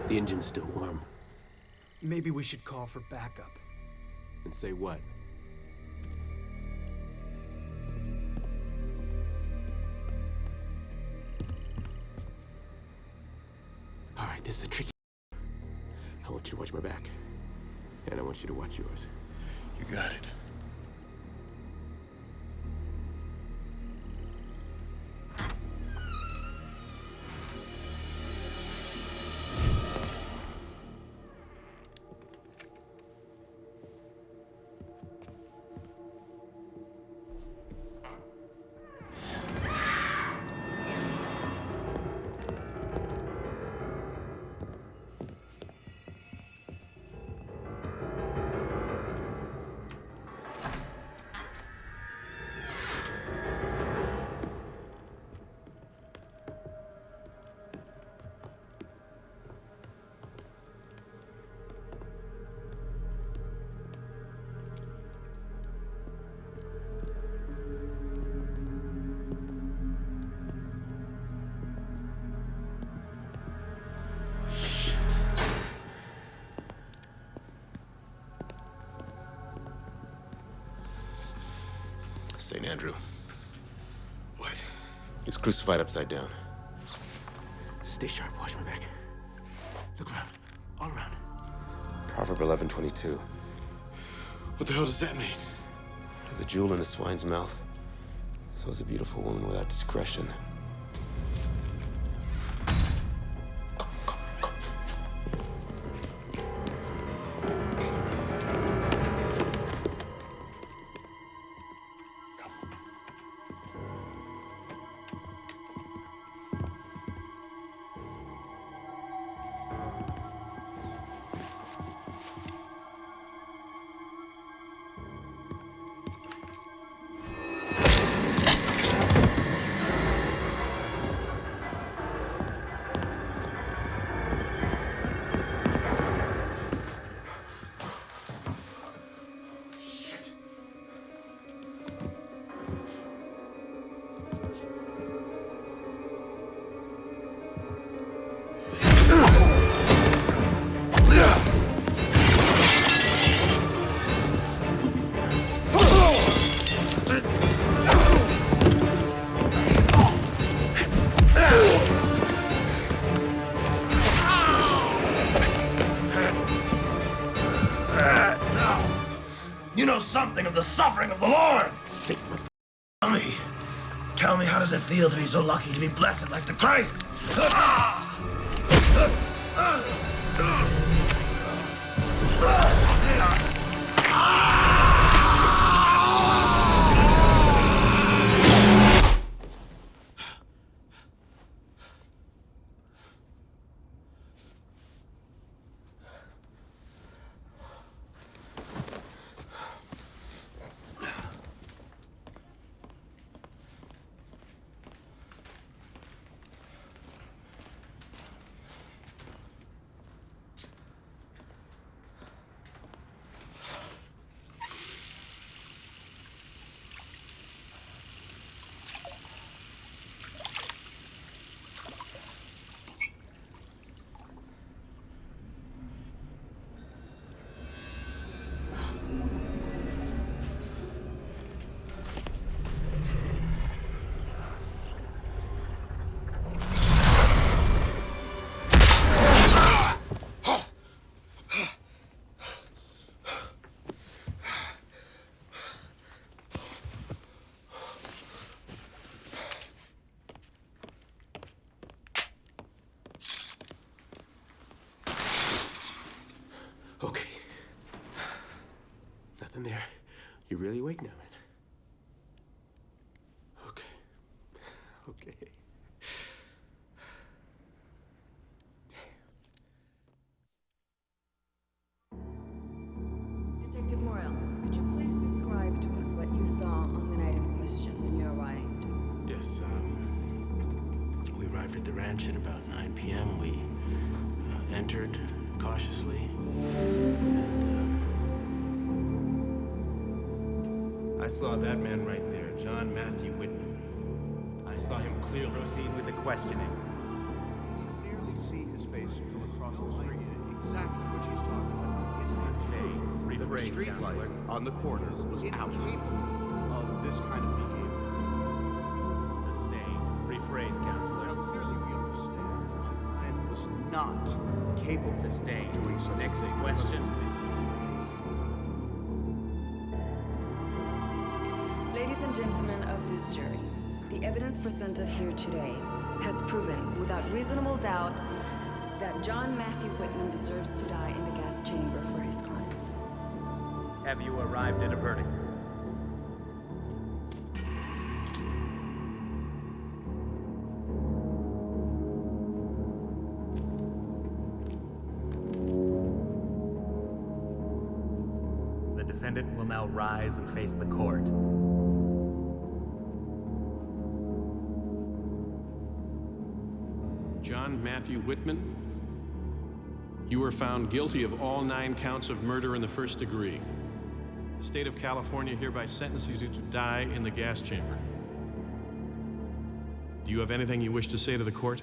The engine's still warm. Maybe we should call for backup. And say what? All right, this is a tricky... I want you to watch my back. And I want you to watch yours. You got it. St. Andrew. What? He's crucified upside down. Stay sharp, watch my back. Look around, all around. Proverb 11:22. What the hell does that mean? As a jewel in a swine's mouth, so is a beautiful woman without discretion. You know something of the suffering of the Lord. Sigma. Tell me, how does it feel to be so lucky to be blessed like the Christ? Okay. Nothing there. You're really awake now, man. Okay. Okay. Detective Morrell, could you please describe to us what you saw on the night in question when you arrived? Yes, we arrived at the ranch at about 9 p.m. We entered cautiously, and I saw that man right there, John Matthew Whitman. I saw him clearly. Proceed with the questioning. You fairly see his face from across the street. Exactly what she's talking about. Isn't it true that the street light on the corner was incapable of this kind of behavior? Sustained. Rephrase, counselor. Now, clearly we understand the client was not capable Sustained. of doing such Next a thing. question. Ladies and gentlemen of this jury, the evidence presented here today has proven without reasonable doubt that John Matthew Whitman deserves to die in the gas chamber for his crimes. Have you arrived at a verdict? The defendant will now rise and face the court. John Matthew Whitman, you were found guilty of all 9 counts of murder in the first degree. The state of California hereby sentences you to die in the gas chamber. Do you have anything you wish to say to the court?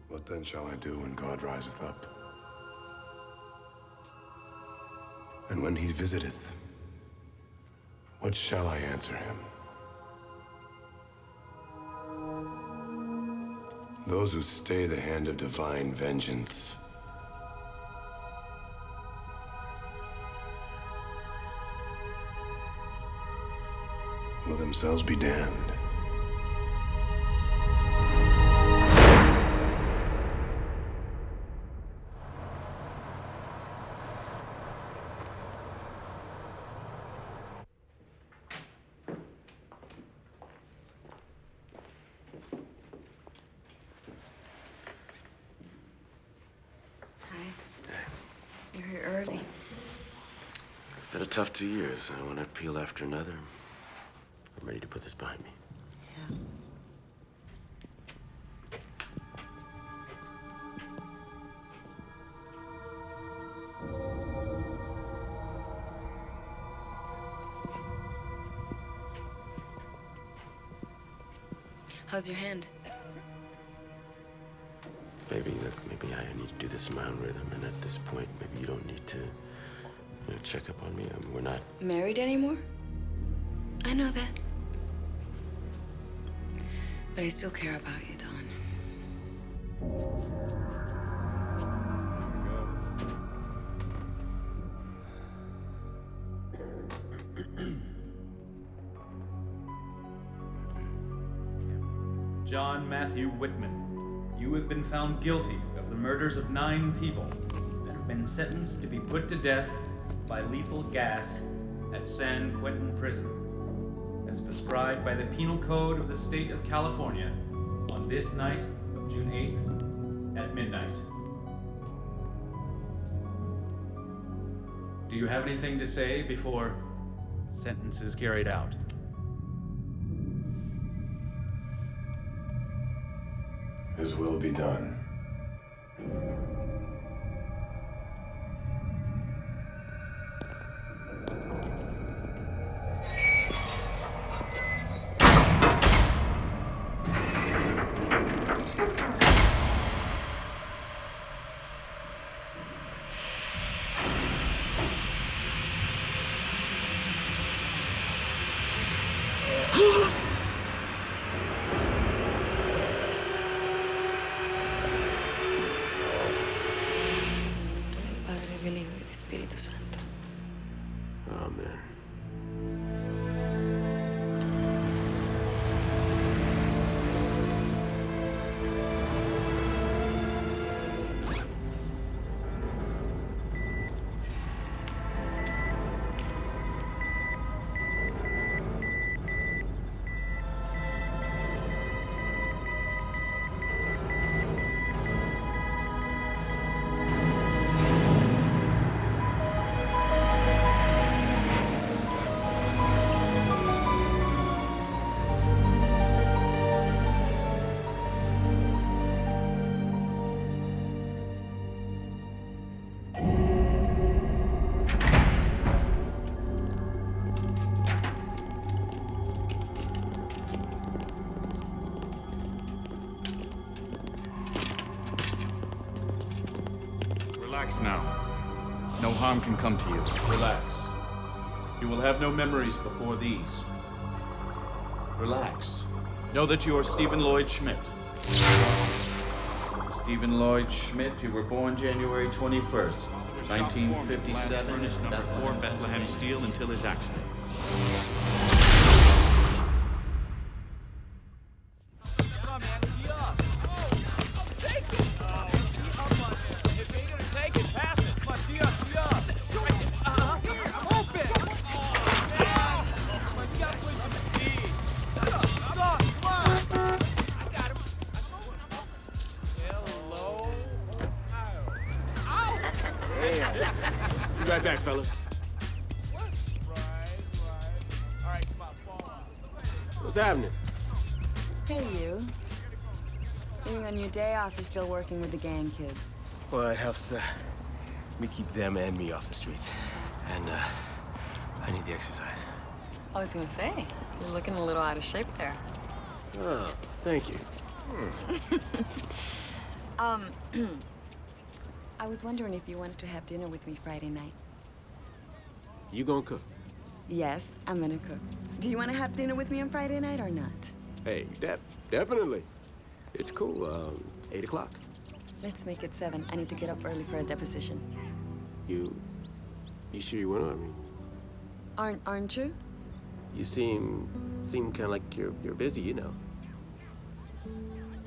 What then shall I do when God riseth up? And when he visiteth, what shall I answer him? Those who stay the hand of divine vengeance will themselves be damned. Hi. You're here early. It's been a tough 2 years. One appeal after another. I'm ready to put this behind me. Yeah. How's your hand? Baby, look, maybe I need to do this in my own rhythm, and at this point, maybe you don't need to check up on me. We're not... Married anymore? I know that. But I still care about you, Don. John Matthew Whitman, you have been found guilty of the murders of 9 people and have been sentenced to be put to death by lethal gas at San Quentin Prison, as prescribed by the Penal Code of the State of California on this night of June 8th at midnight. Do you have anything to say before sentence is carried out? His will be done. Relax now. No harm can come to you. Relax. You will have no memories before these. Relax. Know that you are Stephen Lloyd Schmidt. Stephen Lloyd Schmidt, you were born January 21st, 1957 in number 4 Bethlehem Steel until his accident. Be right back, fellas. What's happening? Hey, you. Being on your day off, you're still working with the gang kids. Well, it helps me keep them and me off the streets. And, I need the exercise. I was gonna say, you're looking a little out of shape there. Oh, thank you. I was wondering if you wanted to have dinner with me Friday night. You gonna cook? Yes, I'm gonna cook. Do you want to have dinner with me on Friday night or not? Hey, definitely. It's cool. 8 o'clock. Let's make it 7. I need to get up early for a deposition. You sure you want to? I mean, Aren't you? you seem kind of like you're busy, you know.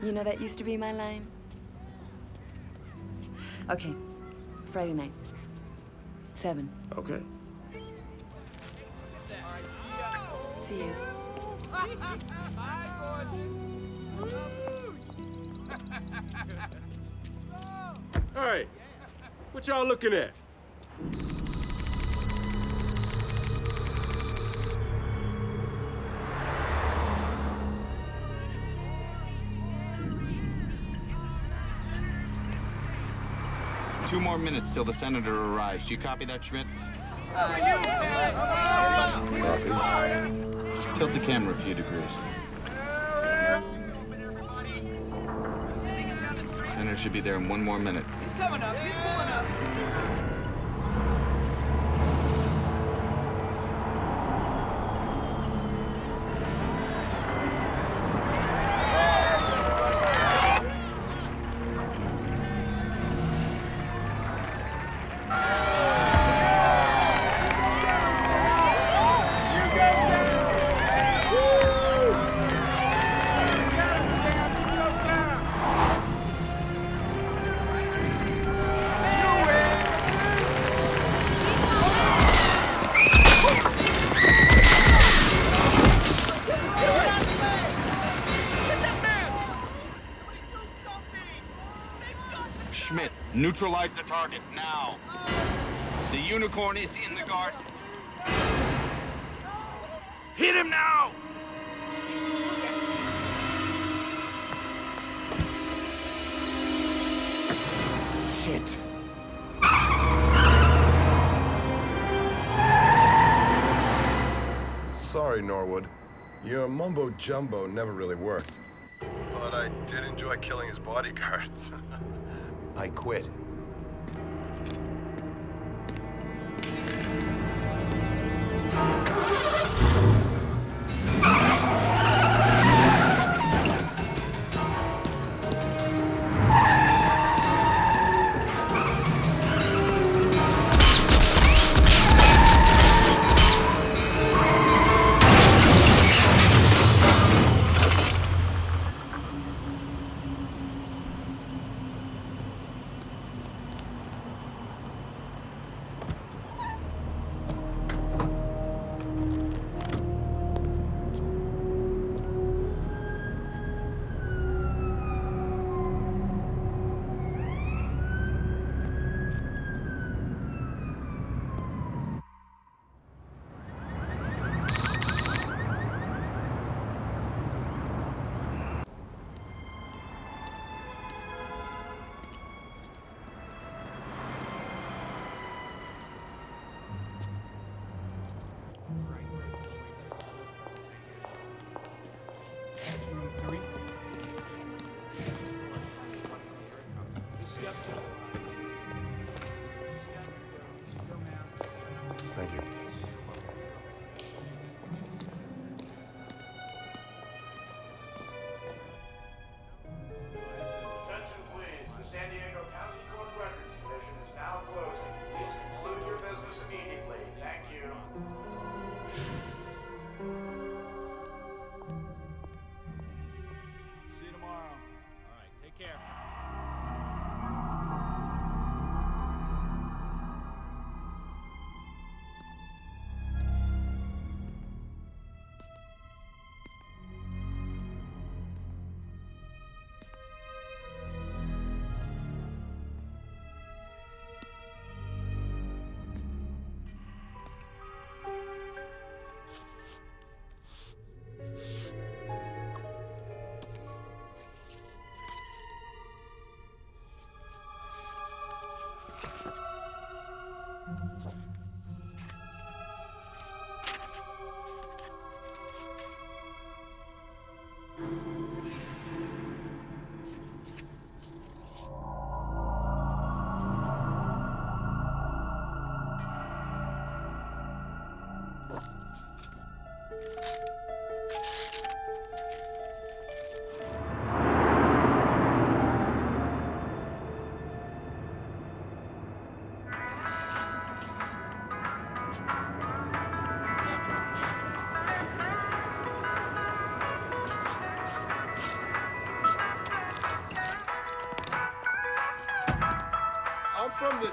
You know that used to be my line. Okay, Friday night. 7. Okay. See you. Hey, what y'all looking at? Two more minutes till the senator arrives. Do you copy that, Schmidt? Tilt the camera a few degrees. Senator should be there in 1 more minute. He's coming up. He's pulling up. Schmidt, neutralize the target now. The unicorn is in the garden. Hit him now! Shit. Sorry, Norwood. Your mumbo-jumbo never really worked. But I did enjoy killing his bodyguards. I quit.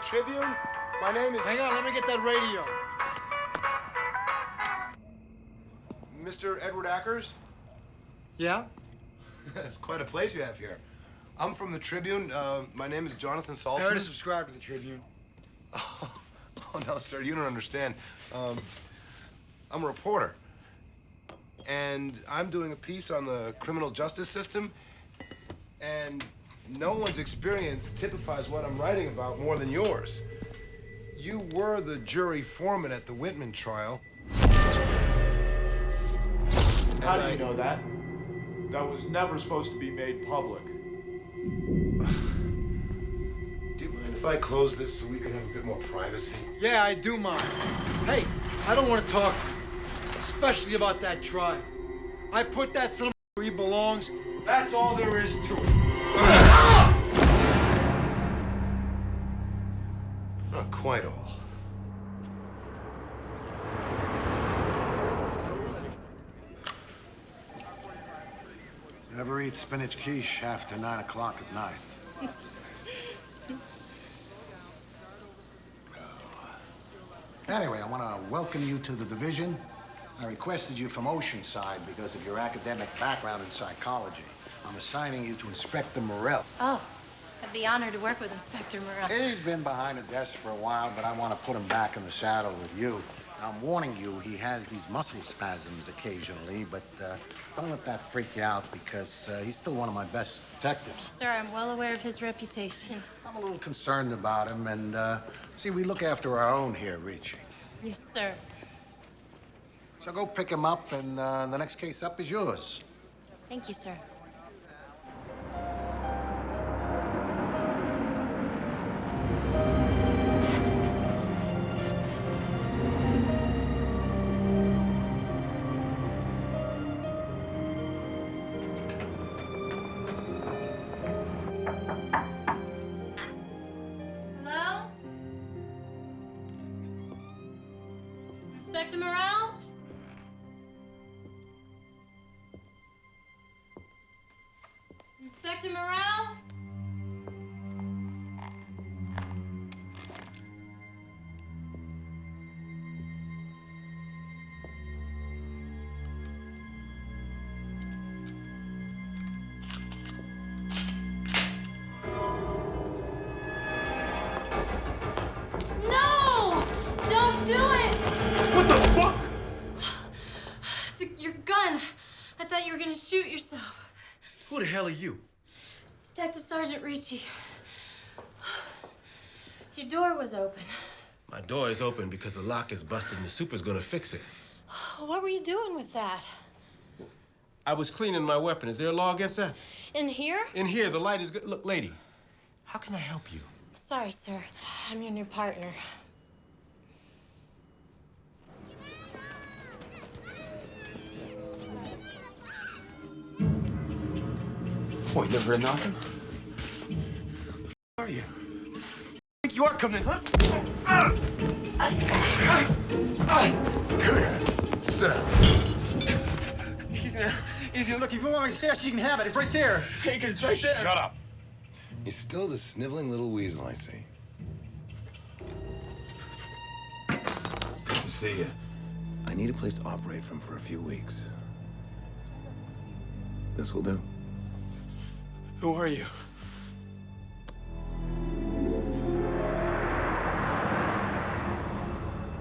Tribune? My name is... Hang on, let me get that radio. Mr. Edward Ackers? Yeah? It's quite a place you have here. I'm from the Tribune. My name is Jonathan I Salton. already subscribed to the Tribune. Oh, no, sir, you don't understand. I'm a reporter. And I'm doing a piece on the criminal justice system. And no one's experience typifies what I'm writing about more than yours. You were the jury foreman at the Whitman trial. How do you know that? That was never supposed to be made public. Do you mind if I close this so we can have a bit more privacy? Yeah, I do mind. Hey, I don't want to talk to you, especially about that trial. I put that son of a where he belongs. That's all there is to it. Not quite all. Never eat spinach quiche after 9 o'clock at night. Anyway, I want to welcome you to the division. I requested you from Oceanside because of your academic background in psychology. I'm assigning you to Inspector Morrell. Oh, I'd be honored to work with Inspector Morrell. He's been behind the desk for a while, but I want to put him back in the saddle with you. I'm warning you, he has these muscle spasms occasionally, but don't let that freak you out because he's still one of my best detectives. Sir, I'm well aware of his reputation. I'm a little concerned about him, and see, we look after our own here, Richie. Yes, sir. So go pick him up, and the next case up is yours. Thank you, sir. Hello? Inspector Morrell? Inspector Morrell? No! Don't do it! What the fuck? Your gun. I thought you were gonna shoot yourself. Who the hell are you? Detective Sergeant Ricci. Your door was open. My door is open because the lock is busted and the super's gonna fix it. What were you doing with that? I was cleaning my weapon. Is there a law against that? In here? In here, the light is good. Look, lady, how can I help you? Sorry, sir. I'm your new partner. What, you never heard knocking? Who are you? I think you are coming, huh? Come here. Sit down. Easy, look, if you want my stash, you can have it. It's right there. Take it, it's right there. Shut up. You're still the sniveling little weasel, I see. Good to see you. I need a place to operate from for a few weeks. This will do. Who are you?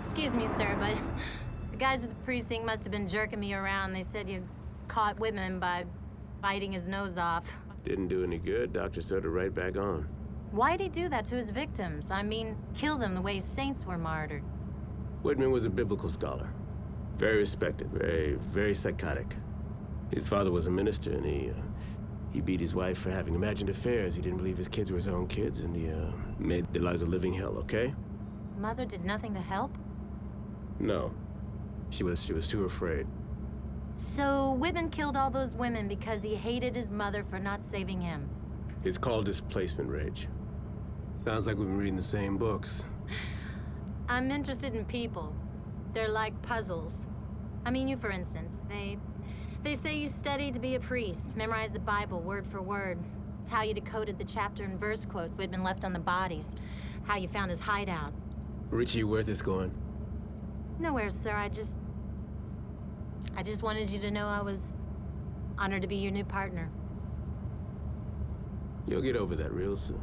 Excuse me, sir, but the guys at the precinct must have been jerking me around. They said you caught Whitman by biting his nose off. Didn't do any good. Doctor sewed it right back on. Why'd he do that to his victims? I mean, kill them the way saints were martyred. Whitman was a biblical scholar. Very respected, very psychotic. His father was a minister, and he beat his wife for having imagined affairs. He didn't believe his kids were his own kids, and he made their lives a living hell, okay? Mother did nothing to help? No. She was too afraid. So Whitman killed all those women because he hated his mother for not saving him. It's called displacement rage. Sounds like we've been reading the same books. I'm interested in people. They're like puzzles. I mean, you, for instance. They say you studied to be a priest, memorized the Bible word for word. It's how you decoded the chapter and verse quotes Whitman left on the bodies. how you found his hideout. Richie, where's this going? Nowhere, sir. I just wanted you to know I was honored to be your new partner. You'll get over that real soon.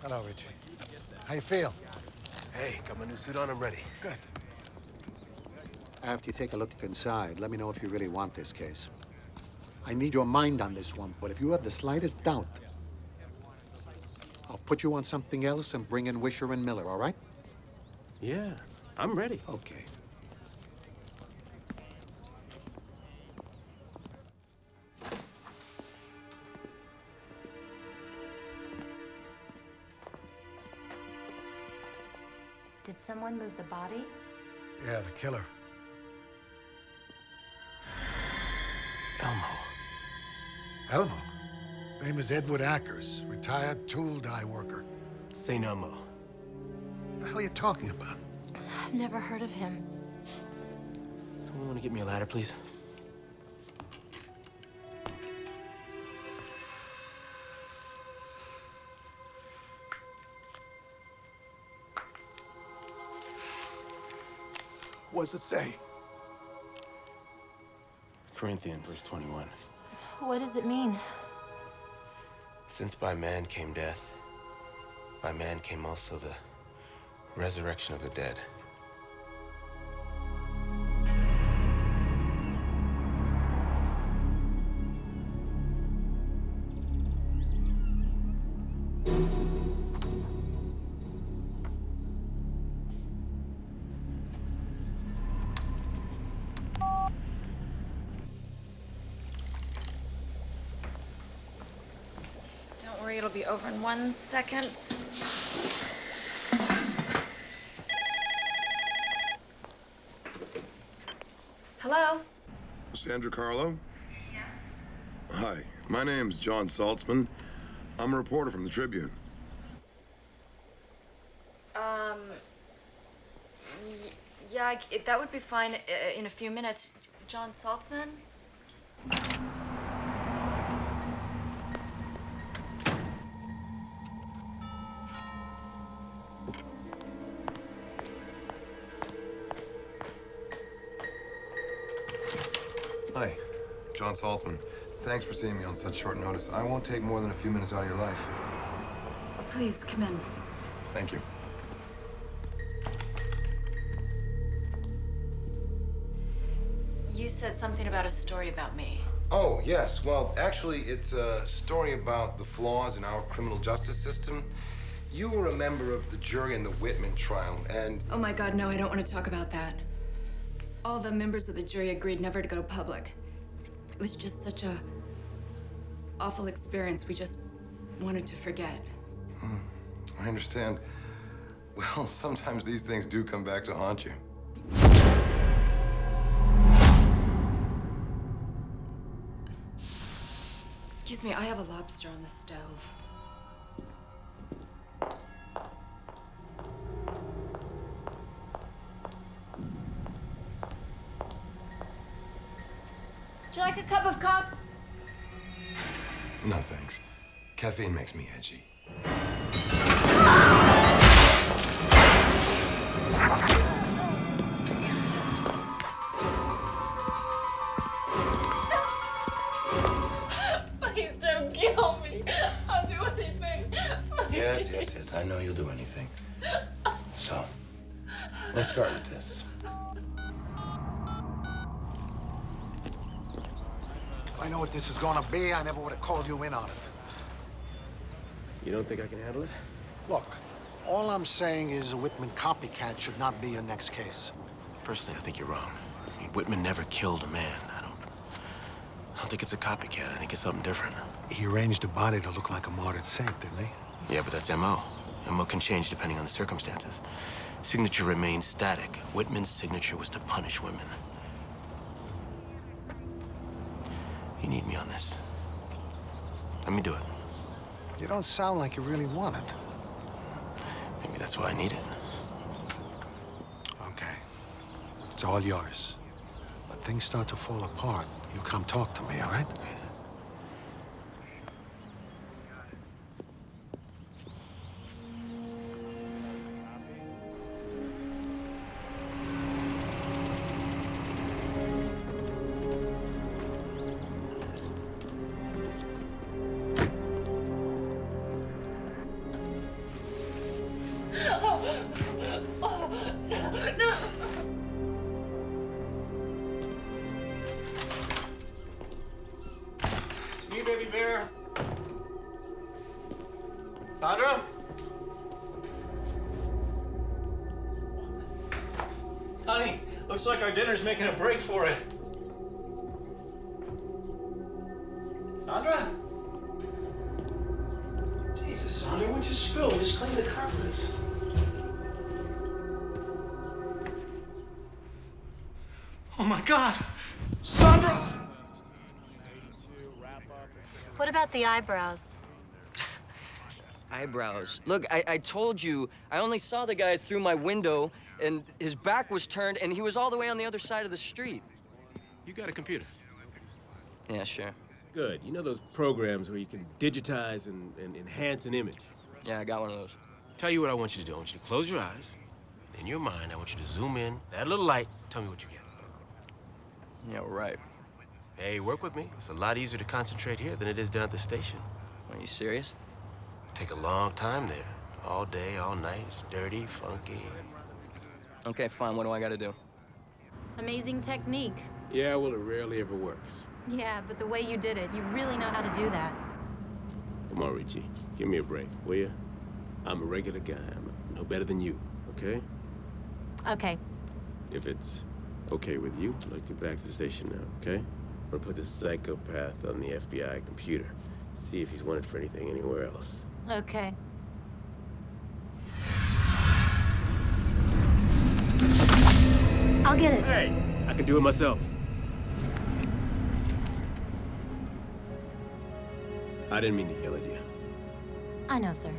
Hello, Richie. How you feel? Hey, got my new suit on. I'm ready. Good. After you take a look inside, let me know if you really want this case. I need your mind on this one, but if you have the slightest doubt, I'll put you on something else and bring in Wisher and Miller, all right? Yeah, I'm ready. Okay. Did someone move the body? Yeah, the killer. Elmo. Elmo? His name is Edward Ackers, retired tool die worker. Say no more. What the hell are you talking about? I've never heard of him. Someone want to get me a ladder, please? What's it say? Corinthians, verse 21. What does it mean? Since by man came death, by man came also the resurrection of the dead. Don't worry, it'll be over in 1 second. Hello? Sandra Carlo? Yeah. Hi, my name's John Saltzman. I'm a reporter from the Tribune. Yeah, that would be fine in a few minutes. John Saltzman? Hi, John Saltzman. Thanks for seeing me on such short notice. I won't take more than a few minutes out of your life. Please, come in. Thank you. You said something about a story about me. Oh, yes. Well, actually, it's a story about the flaws in our criminal justice system. You were a member of the jury in the Whitman trial, and... Oh my God, no, I don't want to talk about that. All the members of the jury agreed never to go public. It was just such a awful experience. We just wanted to forget. I understand. Well, sometimes these things do come back to haunt you. Excuse me, I have a lobster on the stove. Would you like a cup of coffee? No, thanks. Caffeine makes me edgy. Please don't kill me. I'll do anything. Yes, yes, yes. I know you'll do anything. So, let's start with this. If I know what this is gonna be, I never would have called you in on it. You don't think I can handle it? Look, all I'm saying is a Whitman copycat should not be your next case. Personally, I think you're wrong. I mean, Whitman never killed a man. I don't think it's a copycat. I think it's something different. He arranged the body to look like a martyred saint, didn't he? Yeah, but that's M.O. M.O. can change depending on the circumstances. Signature remains static. Whitman's signature was to punish women. You need me on this. Let me do it. You don't sound like you really want it. Maybe that's why I need it. Okay. It's all yours. When things start to fall apart, you come talk to me, all right? It's me, baby bear. Sandra? Honey, looks like our dinner's making a break for it. Sandra? Jesus, Sandra, what'd you spill? Just clean the carpets. Oh my God! Sandra! What about the eyebrows? Eyebrows. Look, I told you, I only saw the guy through my window, and his back was turned, and he was all the way on the other side of the street. You got a computer? Yeah, sure. Good. You know those programs where you can digitize and enhance an image? Yeah, I got one of those. Tell you what I want you to do. I want you to close your eyes. In your mind, I want you to zoom in, that little light, tell me what you get. Yeah, right. Hey, work with me. It's a lot easier to concentrate here than it is down at the station. Are you serious? Take a long time there. All day, all night. It's dirty, funky. Okay, fine. What do I gotta do? Amazing technique. Yeah, well, it rarely ever works. Yeah, but the way you did it, you really know how to do that. Come on, Richie. Give me a break, will you? I'm a regular guy. I'm no better than you, okay? Okay. If it's okay with you, I'd like to get back to the station now, okay? I'm gonna put this psychopath on the FBI computer. See if he's wanted for anything anywhere else. Okay. I'll get it. Hey, I can do it myself. I didn't mean to yell at you. I know, sir.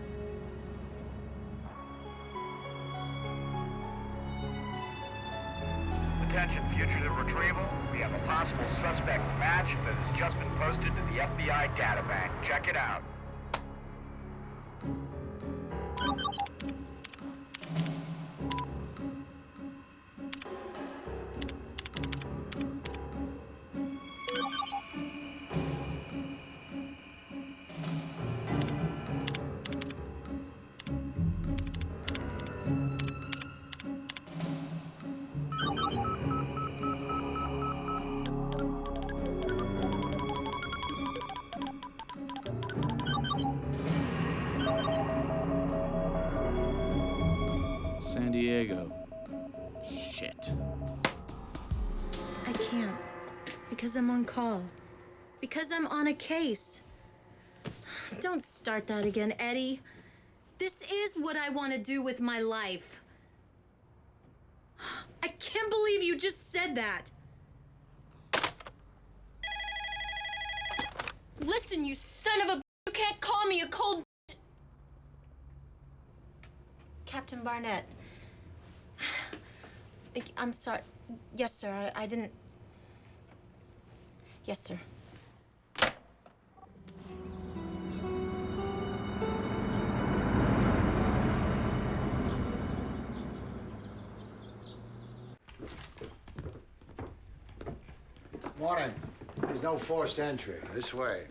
Attention, fugitive retrieval. We have a possible suspect match that has just been posted to the FBI databank. Check it out. San Diego. Shit. I can't. Because I'm on call. Because I'm on a case. Don't start that again, Eddie. This is what I want to do with my life. I can't believe you just said that. Listen, you son of a... You can't call me a cold... Captain Barnett. I'm sorry. Yes, sir. I didn't... Yes, sir. Morning. There's no forced entry. This way.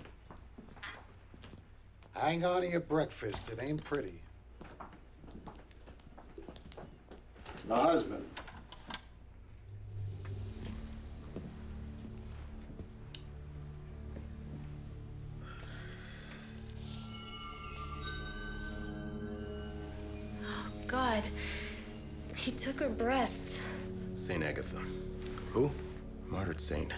Hang on to your breakfast. It ain't pretty. The husband. Oh, God. He took her breasts. Saint Agatha. Who? Martyred saint.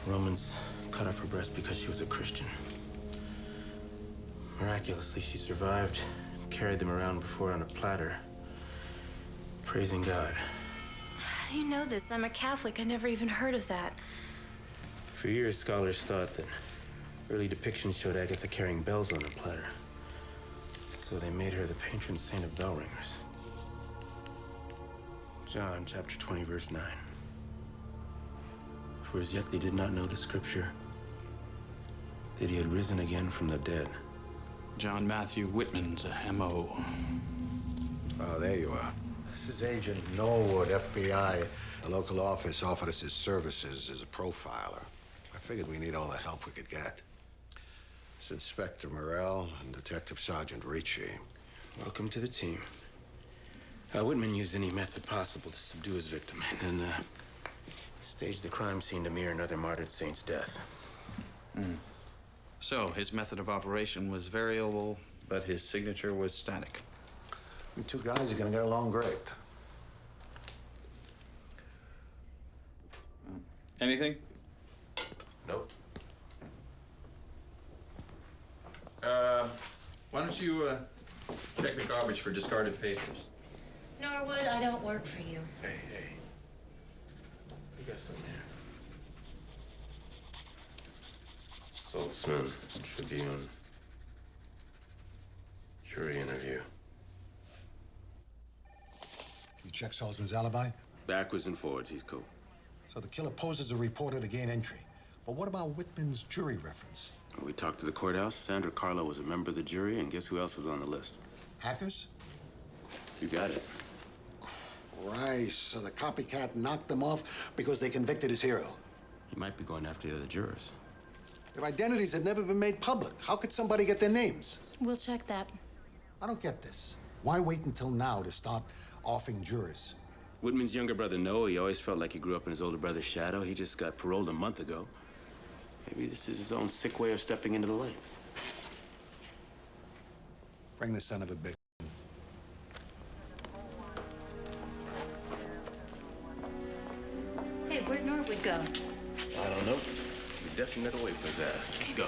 Romans cut off her breast because she was a Christian. Miraculously, she survived, carried them around before her on a platter, praising God. How do you know this? I'm a Catholic. I never even heard of that. For years, scholars thought that early depictions showed Agatha carrying bells on her platter. So they made her the patron saint of bell ringers. John chapter 20, verse 9. For as yet they did not know the scripture, that he had risen again from the dead. John Matthew Whitman's a M.O. Oh, there you are. This is Agent Norwood, FBI. The local office offered us his services as a profiler. I figured we need all the help we could get. It's Inspector Morrell and Detective Sergeant Ricci. Welcome to the team. Whitman used any method possible to subdue his victim and then staged the crime scene to mirror another martyred saint's death. So, his method of operation was variable, but his signature was static. You two guys are gonna get along great. Anything? Nope. Why don't you check the garbage for discarded papers? Norwood, I don't work for you. Hey. You got something here. Policeman, Tribune, jury interview. You check Salzman's alibi? Backwards and forwards, he's cool. So the killer poses a reporter to gain entry. But what about Whitman's jury reference? We talked to the courthouse. Sandra Carlo was a member of the jury, and guess who else was on the list? Hackers? You got it. Christ, so the copycat knocked them off because they convicted his hero. He might be going after the other jurors. Their identities have never been made public. How could somebody get their names? We'll check that. I don't get this. Why wait until now to start offing jurors? Whitman's younger brother, Noah, he always felt like he grew up in his older brother's shadow. He just got paroled a month ago. Maybe this is his own sick way of stepping into the light. Bring the son of a bitch. Hey, where'd Norwood go? I don't know. We definitely had to wait for his ass. Let's go.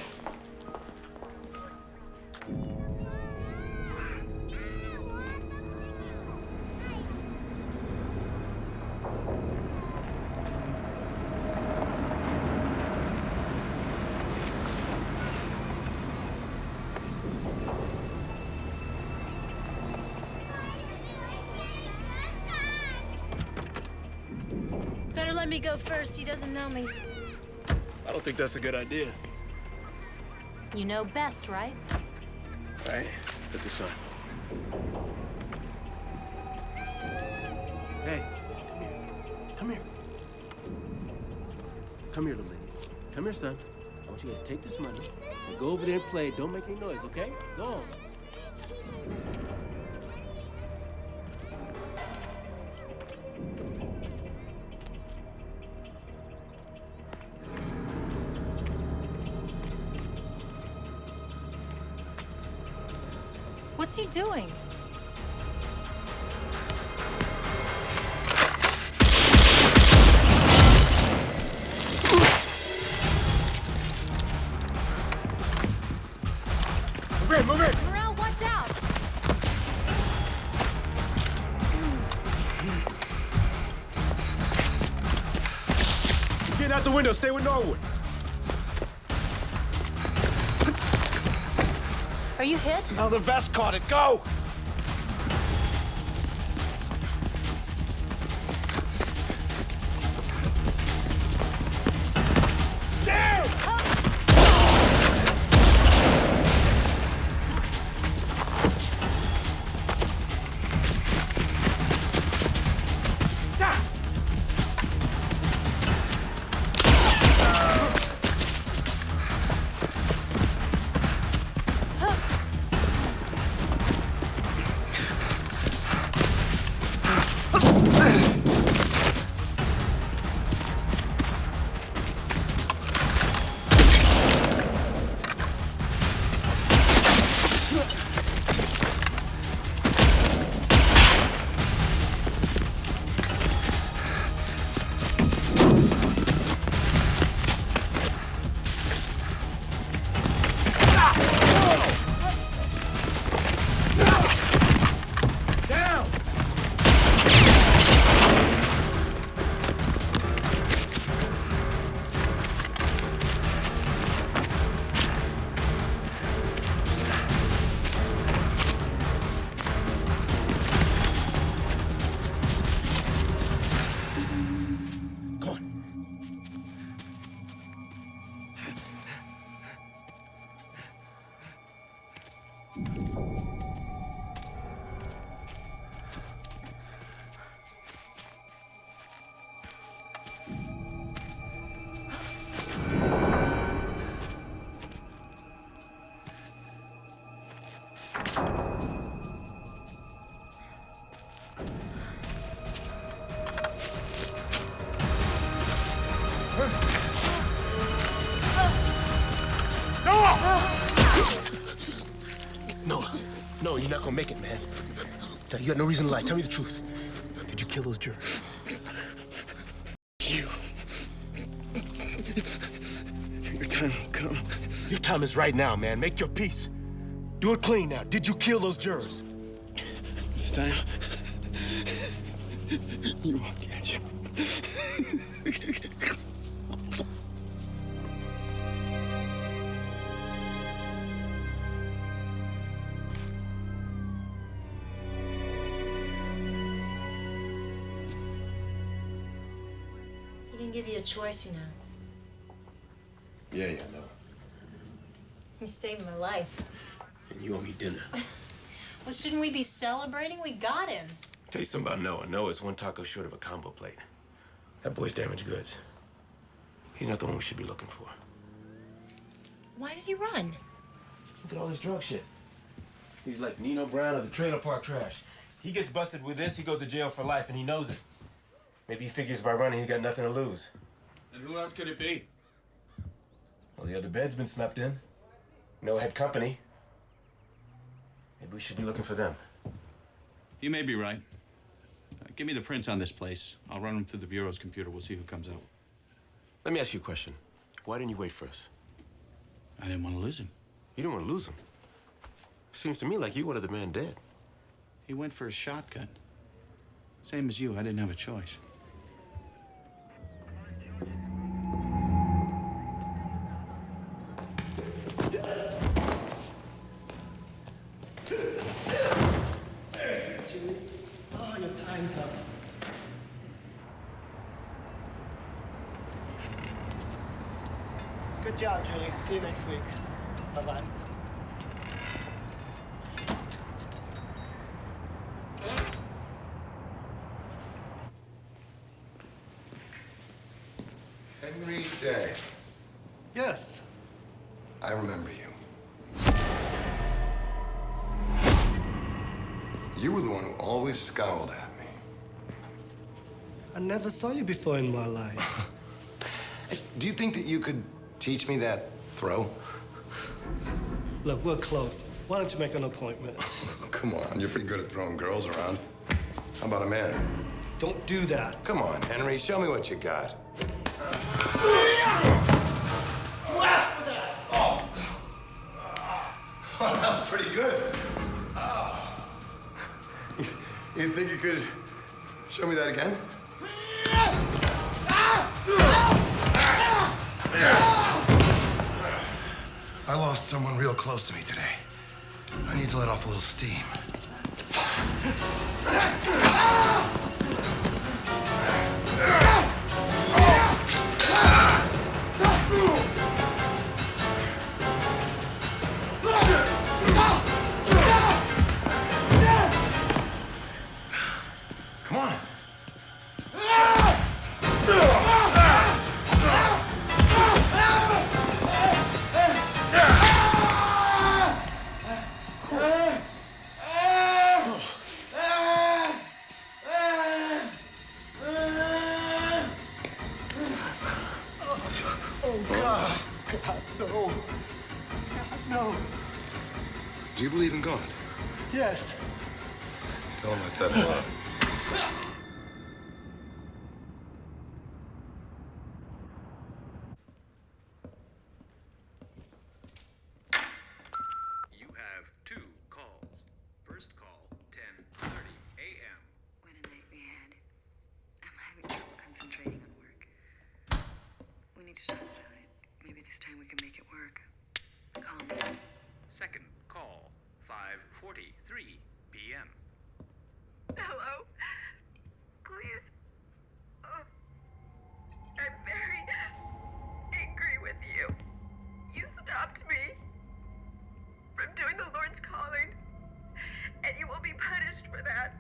Better let me go first. He doesn't know me. I don't think that's a good idea. You know best, right? Right? Put this on. Hey, come here. Come here, little lady. Come here, son. I want you guys to take this money and go over there and play. Don't make any noise, okay? Go on. What's he doing? Move in! Morrell, watch out! Get out the window. Stay with Norwood. Are you hit? Now the vest caught it. Go! Down! not gonna make it, man. Now, you got no reason to lie. Tell me the truth. Did you kill those jurors? You. Your time will come. Your time is right now, man. Make your peace. Do it clean now. Did you kill those jurors? This time, you won't catch him. He didn't give you a choice, you know. Yeah, I know. You saved my life. And you owe me dinner. Well, shouldn't we be celebrating? We got him. Tell you something about Noah. Noah's one taco short of a combo plate. That boy's damaged goods. He's not the one we should be looking for. Why did he run? Look at all this drug shit. He's like Nino Brown of the trailer park trash. He gets busted with this, he goes to jail for life, and he knows it. Maybe he figures by running he got nothing to lose. And who else could it be? Well, the other bed's been slept in. Noah had company. Maybe we should be looking for them. You may be right. Give me the prints on this place. I'll run them through the Bureau's computer. We'll see who comes out. Let me ask you a question. Why didn't you wait for us? I didn't want to lose him. You didn't want to lose him. Seems to me like you wanted the man dead. He went for a shotgun. Same as you. I didn't have a choice. Oh, your time's up. Good job, Julie. See you next week. Bye-bye. Henry Day. Yes. I remember you. You were the one who always scowled at me. I never saw you before in my life. Do you think that you could teach me that throw? Look, we're close. Why don't you make an appointment? Come on, you're pretty good at throwing girls around. How about a man? Don't do that. Come on, Henry, show me what you got. Blast for that! Oh, that was pretty good. Oh. You think you could show me that again? I lost someone real close to me today. I need to let off a little steam. Come on. Oh, God. God, no. No. Do you believe in God? Yes. Tell him I said hello. You have 2 calls. First call, 10:30 a.m. What a night we had. I'm having trouble concentrating on work. We need to talk about it. Maybe this time we can make it work. Call me. Second call, 5:43 p.m. Hello? Please? Oh, I'm very angry with you. You stopped me from doing the Lord's calling, and you will be punished for that.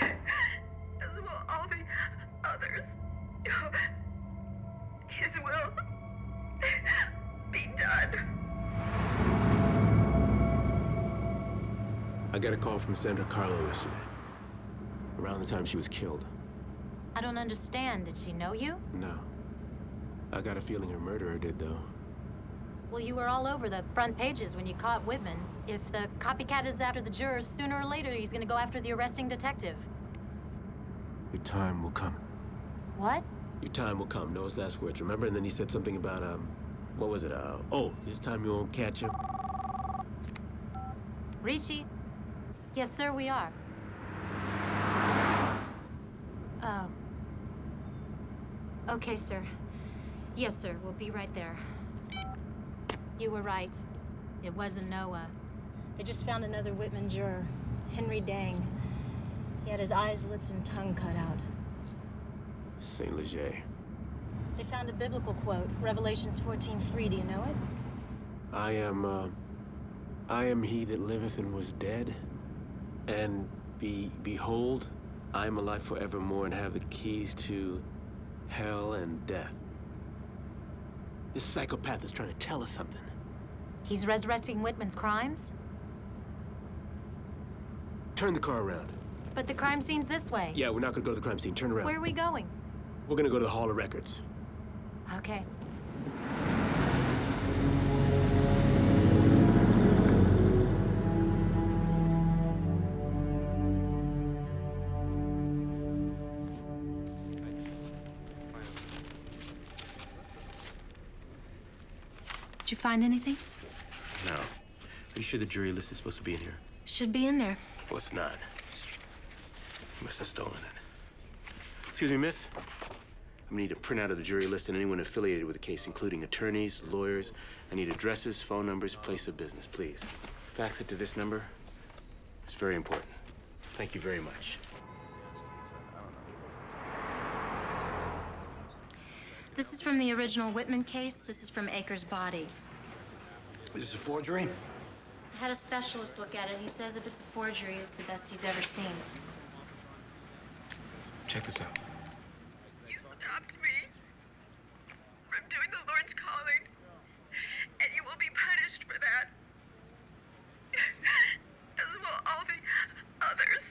As will all the others. His will be done. I got a call from Sandra Carlo yesterday, around the time she was killed. I don't understand. Did she know you? No. I got a feeling her murderer did, though. Well, you were all over the front pages when you caught Whitman. If the copycat is after the jurors, sooner or later he's gonna go after the arresting detective. Your time will come. What? Your time will come. Noah's last words, remember? And then he said something about, what was it? Oh, this time you won't catch him. Ricci? Yes, sir, we are. Oh. Okay, sir. Yes, sir, we'll be right there. You were right. It wasn't Noah. They just found another Whitman juror, Henry Dang. He had his eyes, lips, and tongue cut out. Saint Leger. They found a biblical quote, Revelations 14:3. Do you know it? I am he that liveth and was dead, and behold, I am alive forevermore and have the keys to hell and death. This psychopath is trying to tell us something. He's resurrecting Whitman's crimes? Turn the car around. But the crime scene's this way. Yeah, we're not gonna go to the crime scene. Turn around. Where are we going? We're gonna go to the Hall of Records. Okay. Did you find anything? No. Are you sure the jury list is supposed to be in here? Should be in there. Well, it's not. You must have stolen it. Excuse me, miss? I need a printout of the jury list and anyone affiliated with the case, including attorneys, lawyers. I need addresses, phone numbers, place of business, please. Fax it to this number. It's very important. Thank you very much. This is from the original Whitman case. This is from Akers' body. Is this a forgery? I had a specialist look at it. He says if it's a forgery, it's the best he's ever seen. Check this out. You stopped me from doing the Lord's calling, and you will be punished for that. As will all the others.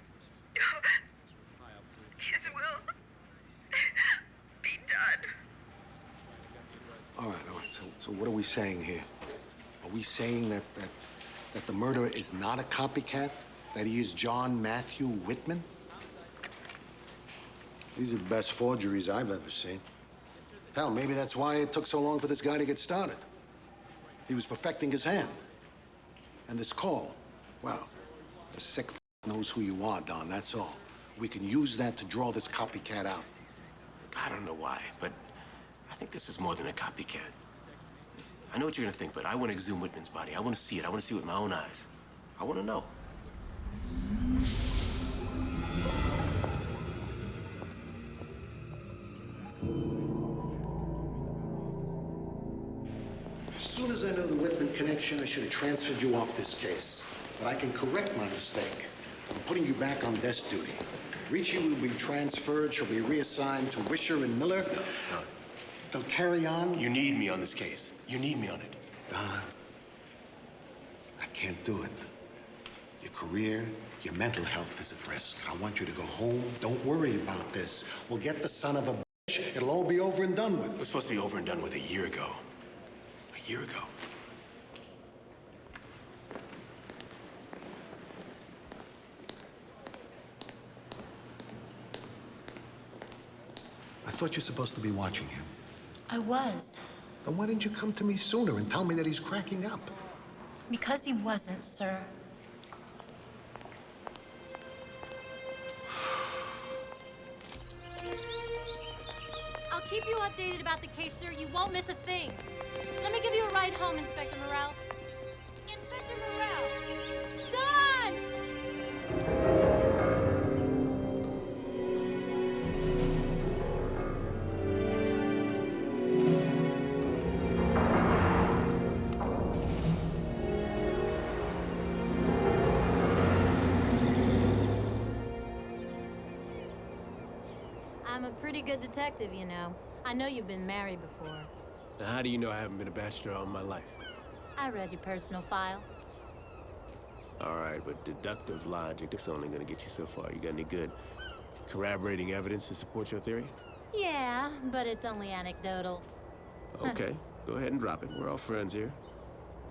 His will be done. All right. So what are we saying here? Are we saying that the murderer is not a copycat? That he is John Matthew Whitman? These are the best forgeries I've ever seen. Hell, maybe that's why it took so long for this guy to get started. He was perfecting his hand. And this call, well, the sick knows who you are, Don, that's all. We can use that to draw this copycat out. I don't know why, but I think this is more than a copycat. I know what you're gonna think, but I want to exhume Whitman's body. I want to see it. I want to see it with my own eyes. I want to know. As soon as I know the Whitman connection, I should have transferred you off this case. But I can correct my mistake. I'm putting you back on desk duty. Ricci will be transferred. She'll be reassigned to Wisher and Miller. No. They'll carry on. You need me on this case. You need me on it. Don, I can't do it. Your career, your mental health is at risk. I want you to go home. Don't worry about this. We'll get the son of a bitch. It'll all be over and done with. It was supposed to be over and done with a year ago. A year ago. I thought you're supposed to be watching him. I was. Then why didn't you come to me sooner and tell me that he's cracking up? Because he wasn't, sir. I'll keep you updated about the case, sir. You won't miss a thing. Let me give you a ride home, Inspector Morrell. Inspector Morrell! Don! I'm a pretty good detective, you know. I know you've been married before. Now, how do you know I haven't been a bachelor all my life? I read your personal file. All right, but deductive logic, that's only gonna get you so far. You got any good corroborating evidence to support your theory? Yeah, but it's only anecdotal. Okay, go ahead and drop it. We're all friends here.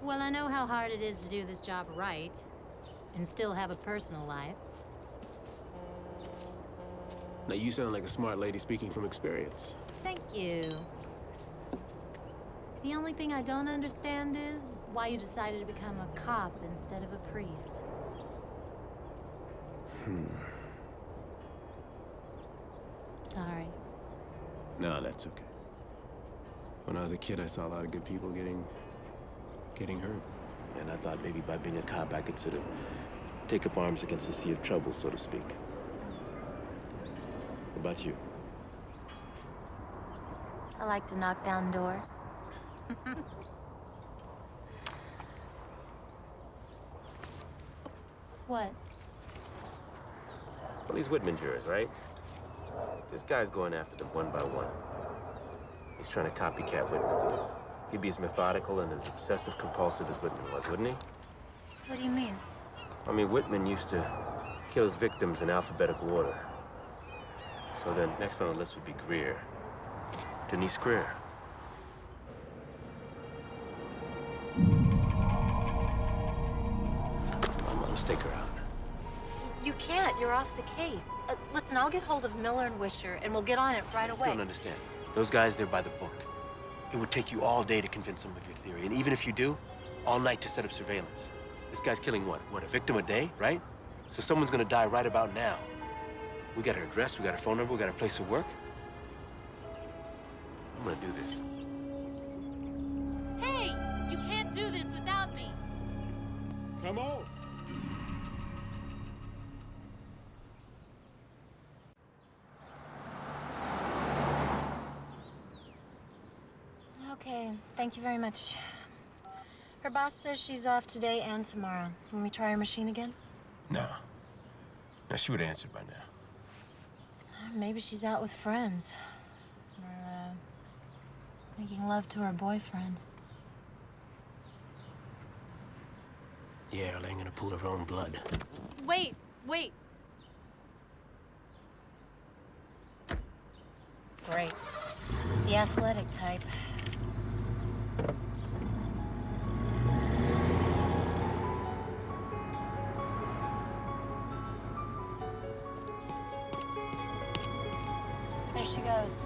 Well, I know how hard it is to do this job right, and still have a personal life. Now, you sound like a smart lady speaking from experience. Thank you. The only thing I don't understand is why you decided to become a cop instead of a priest. Sorry. No, that's okay. When I was a kid, I saw a lot of good people getting hurt. And I thought maybe by being a cop, I could sort of take up arms against the sea of trouble, so to speak. What about you? I like to knock down doors. What? Well, these Whitman jurors, right? This guy's going after them one by one. He's trying to copycat Whitman. He'd be as methodical and as obsessive-compulsive as Whitman was, wouldn't he? What do you mean? I mean, Whitman used to kill his victims in alphabetical order. So then, next on the list would be Greer. Denise Greer. I'm gonna stake her out. You can't. You're off the case. Listen, I'll get hold of Miller and Wisher, and we'll get on it right away. You don't understand. Those guys, they're by the book. It would take you all day to convince them of your theory. And even if you do, all night to set up surveillance. This guy's killing what? What, a victim a day, right? So someone's gonna die right about now. We got her address, we got her phone number, we got her place of work. I'm gonna do this. Hey! You can't do this without me! Come on. Okay, thank you very much. Her boss says she's off today and tomorrow. Can we try her machine again? No. Now, she would have answered by now. Maybe she's out with friends. Or, making love to her boyfriend. Yeah, or laying in a pool of her own blood. Wait, wait! Great. The athletic type. There she goes.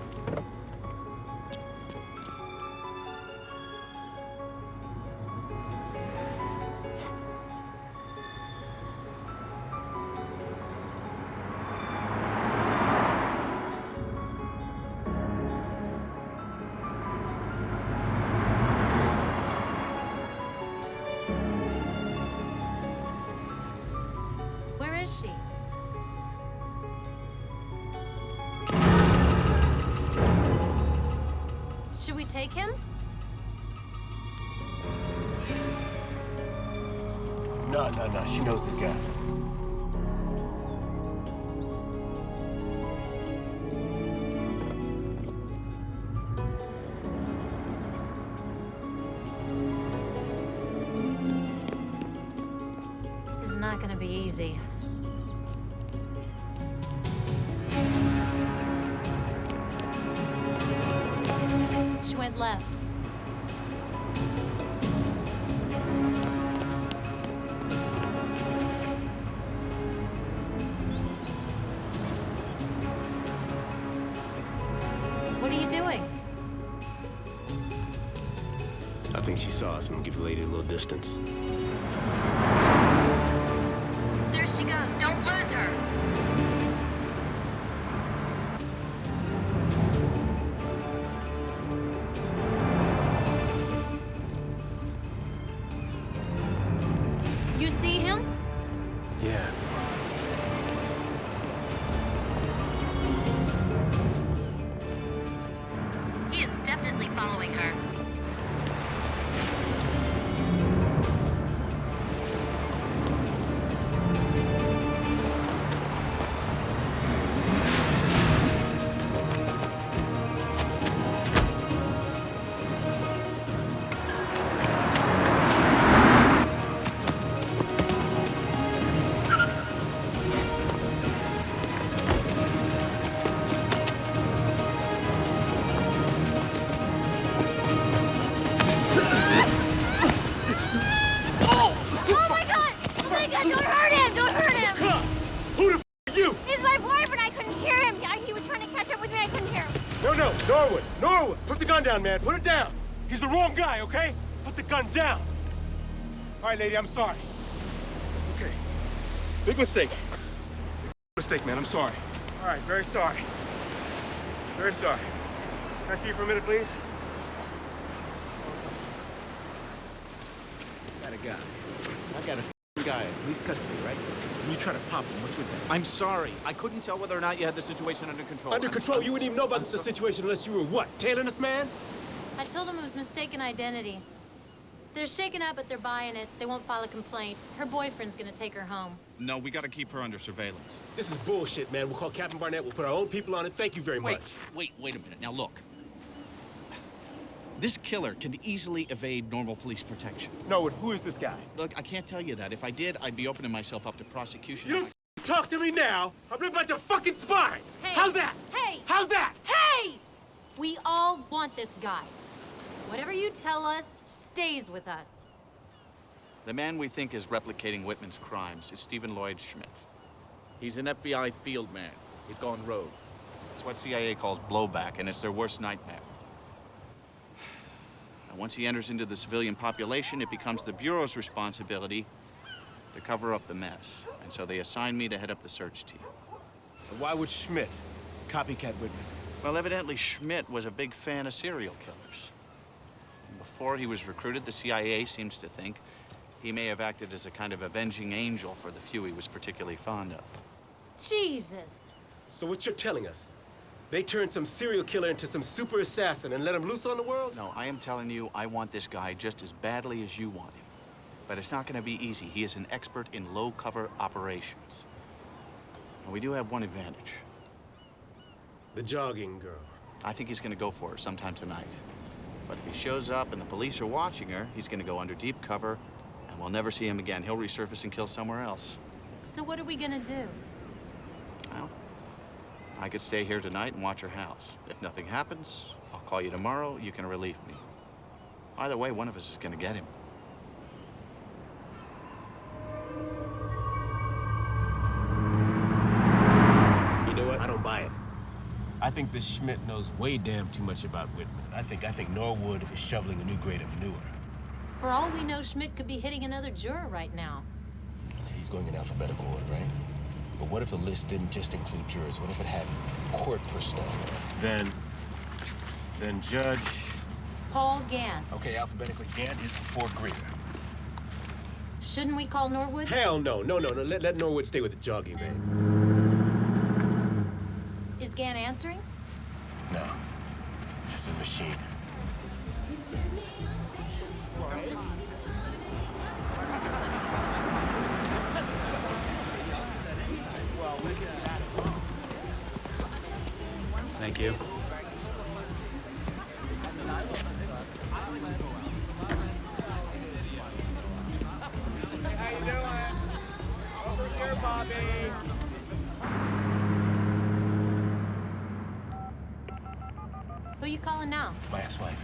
Where is she? Should we take him? No, she knows this guy. This is not gonna be easy. She went left. What are you doing? I think she saw us. I'm gonna give the lady a little distance. There she goes. Don't lose her. You see him? Yeah. He is definitely following her. Norwood, put the gun down, man. Put it down. He's the wrong guy, okay? Put the gun down. All right, lady, I'm sorry. Okay. Big mistake. Mistake, man. I'm sorry. All right, very sorry. Very sorry. Can I see you for a minute, please? Got a guy. I got a guy in police custody, right? And you try to pop him. What's with that? I'm sorry. I couldn't tell whether or not you had the situation under control. Under control? You wouldn't even know about the situation unless you were what? Tailing this man? I told them it was mistaken identity. They're shaken up, but they're buying it. They won't file a complaint. Her boyfriend's gonna take her home. No, we gotta keep her under surveillance. This is bullshit, man. We'll call Captain Barnett. We'll put our own people on it. Thank you very much. Wait a minute. Now look. This killer can easily evade normal police protection. Norwood, who is this guy? Look, I can't tell you that. If I did, I'd be opening myself up to prosecution. You don't talk to me now. I'm about to fucking spine. Hey. How's that? Hey! How's that? Hey! We all want this guy. Whatever you tell us stays with us. The man we think is replicating Whitman's crimes is Stephen Lloyd Schmidt. He's an FBI field man. He's gone rogue. It's what CIA calls blowback, and it's their worst nightmare. And once he enters into the civilian population, it becomes the Bureau's responsibility to cover up the mess. And so they assign me to head up the search team. And why would Schmidt copycat Whitman? Well, evidently Schmidt was a big fan of serial killers. And before he was recruited, the CIA seems to think he may have acted as a kind of avenging angel for the few he was particularly fond of. Jesus. So what you're telling us? They turned some serial killer into some super assassin and let him loose on the world? No, I am telling you, I want this guy just as badly as you want him. But it's not going to be easy. He is an expert in low-cover operations. And we do have one advantage. The jogging girl. I think he's going to go for her sometime tonight. But if he shows up and the police are watching her, he's going to go under deep cover, and we'll never see him again. He'll resurface and kill somewhere else. So what are we gonna do? Well, I could stay here tonight and watch her house. If nothing happens, I'll call you tomorrow. You can relieve me. Either way, one of us is going to get him. You know what? I don't buy it. I think this Schmidt knows way damn too much about Whitman. I think Norwood is shoveling a new grade of manure. For all we know, Schmidt could be hitting another juror right now. He's going in alphabetical order, right? But what if the list didn't just include jurors? What if it had court personnel? Then Judge... Paul Gant. Okay, alphabetically, Gant is before Greer. Shouldn't we call Norwood? Hell no. Let Norwood stay with the jogging, babe. Is Gant answering? No. This is a machine. Thank you. How you doing? Over here, Bobby. Who you calling now? My ex-wife.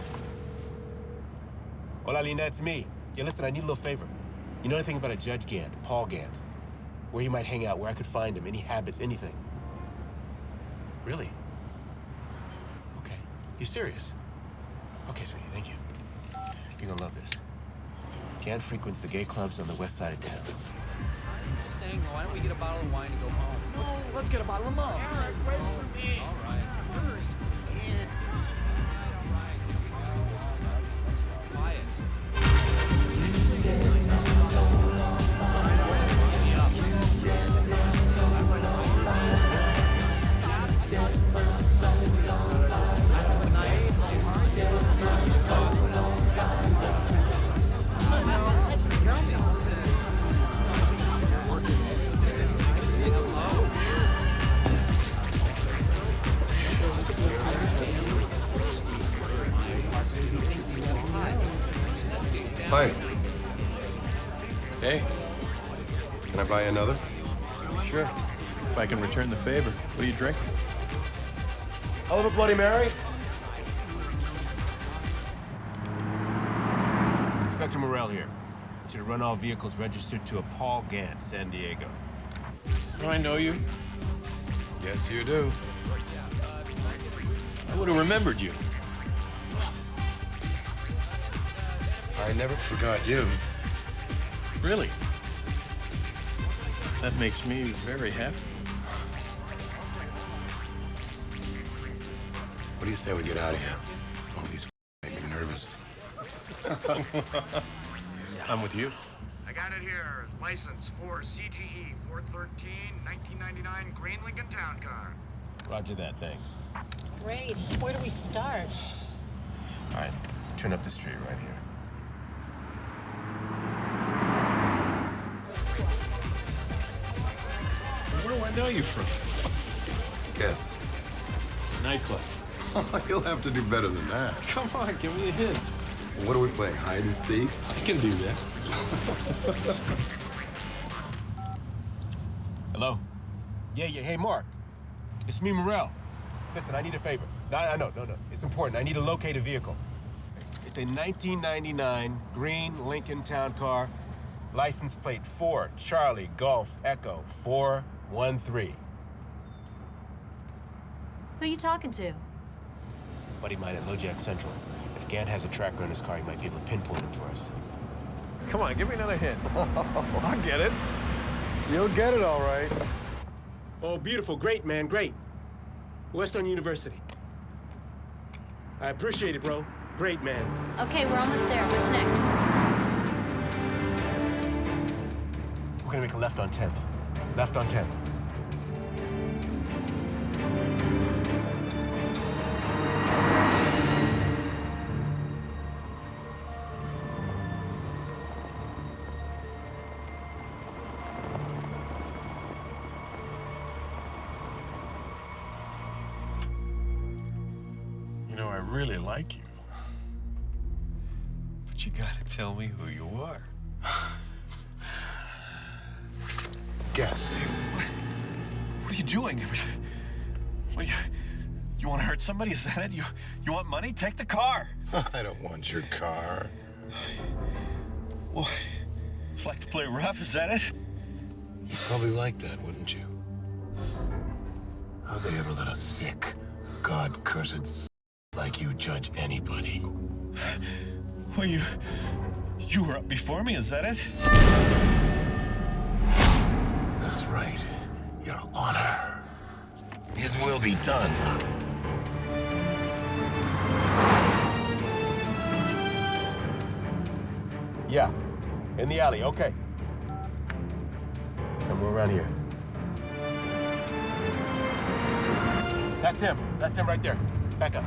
Hola, Lina, it's me. Yeah, listen, I need a little favor. You know anything about a Judge Gant, Paul Gant? Where he might hang out, where I could find him, any habits, anything? Really? Okay. You serious? Okay, sweetie, thank you. You're gonna love this. Gant frequents the gay clubs on the west side of town. Saying, why don't we get a bottle of wine and go home? Oh, let's get a bottle of mom. Eric, wait for me. All right. Hurry. Hi. Hey. Can I buy you another? Sure. If I can return the favor. What are you drinking? Hell of a Bloody Mary? Inspector Morrell here. I want you to run all vehicles registered to a Paul Gant, San Diego. Do I know you? Yes, you do. I would have remembered you. I never forgot you. Really? That makes me very happy. What do you say we get out of here? All these make me nervous. I'm with you. I got it here. License for CGE 413 1999 Green Lincoln Town Car. Roger that, thanks. Great. Where do we start? All right, turn up the street right here. Where do I know you from? Guess. Nightclub. You'll have to do better than that. Come on, give me a hint. What are we playing, hide and seek? I can do that. Hello? Yeah, hey, Mark. It's me, Morel. Listen, I need a favor. No. It's important. I need to locate a vehicle. It's a 1999 green Lincoln Town Car, license plate 4 Charlie Golf Echo 413. Who are you talking to? Buddy mine at LoJack Central. If Gant has a tracker on his car, he might be able to pinpoint him for us. Come on, give me another hint. I'll get it. You'll get it all right. Oh, beautiful. Great, man. Great. Western University. I appreciate it, bro. Great, man. Okay, we're almost there. What's next? We're gonna make a left on 10th. Left on 10th. You know, I really like you. But you gotta tell me who you are. Guess. What are you doing? What you want to hurt somebody? Is that it? You want money? Take the car. I don't want your car. Well, like to play rough, is that it? You'd probably like that, wouldn't you? How'd they ever let a sick, God-cursed like you judge anybody? Well, you were up before me, is that it? That's right. Your honor. His will be done. Yeah, in the alley, okay. Somewhere around here. That's him right there. Back up.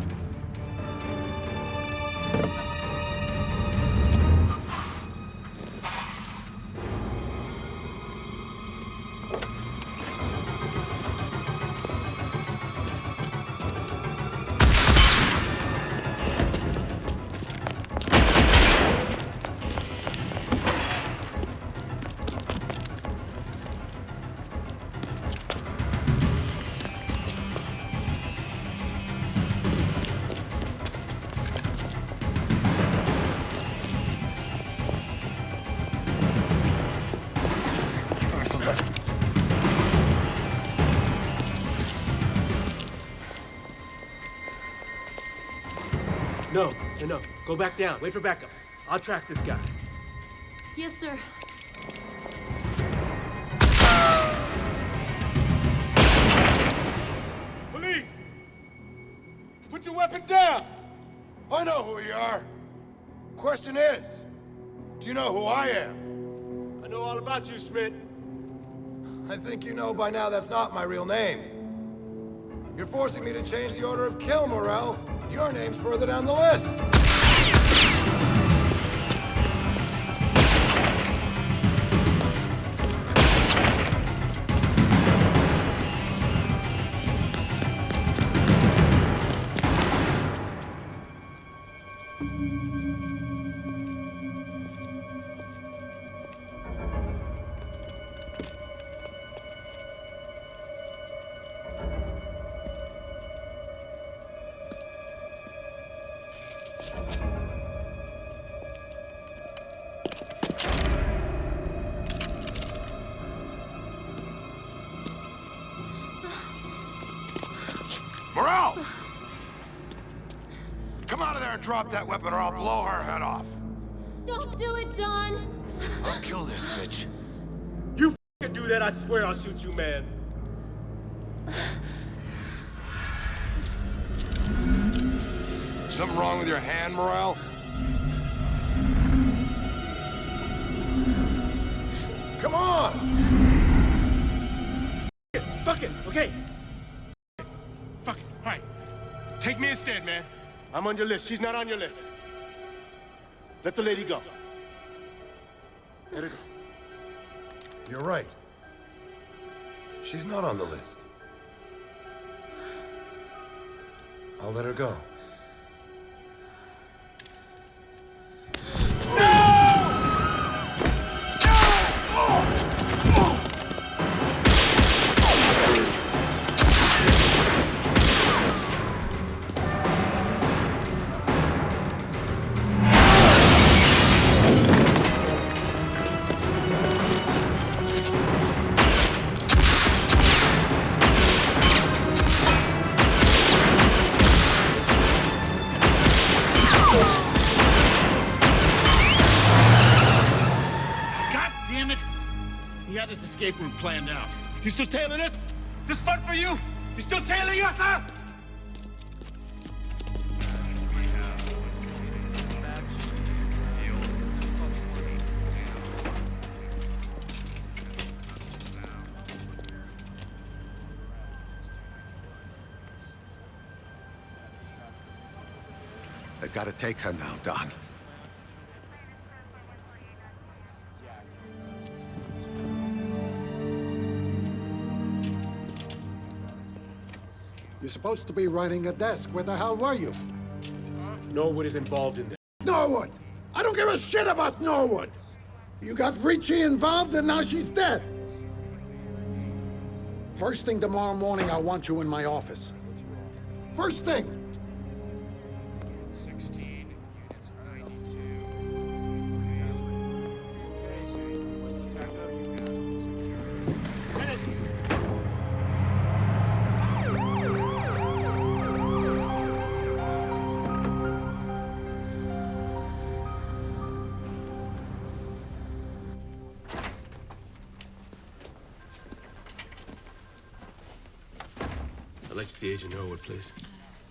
No. Go back down. Wait for backup. I'll track this guy. Yes, sir. Police! Put your weapon down! I know who you are. Question is, do you know who I am? I know all about you, Schmidt. I think you know by now that's not my real name. You're forcing me to change the order of kill, Morel. Your name's further down the list. and drop that weapon or I'll blow her head off. Don't do it, Don. I'll kill this bitch. You f***ing do that, I swear I'll shoot you, man. Something wrong with your hand, Morel? Come on! Fuck it, okay? Fuck it, all right. Take me instead, man. I'm on your list. She's not on your list. Let the lady go. Let her go. You're right. She's not on the list. I'll let her go. He had this escape route planned out. You still tailing us? This fun for you? You still tailing us, huh? I gotta take her now, Don. You're supposed to be running a desk. Where the hell were you? Norwood is involved in this. Norwood! I don't give a shit about Norwood! You got Richie involved and now she's dead. First thing tomorrow morning, I want you in my office. First thing! 16 units of 92. I'd like to see Agent Norwood, please.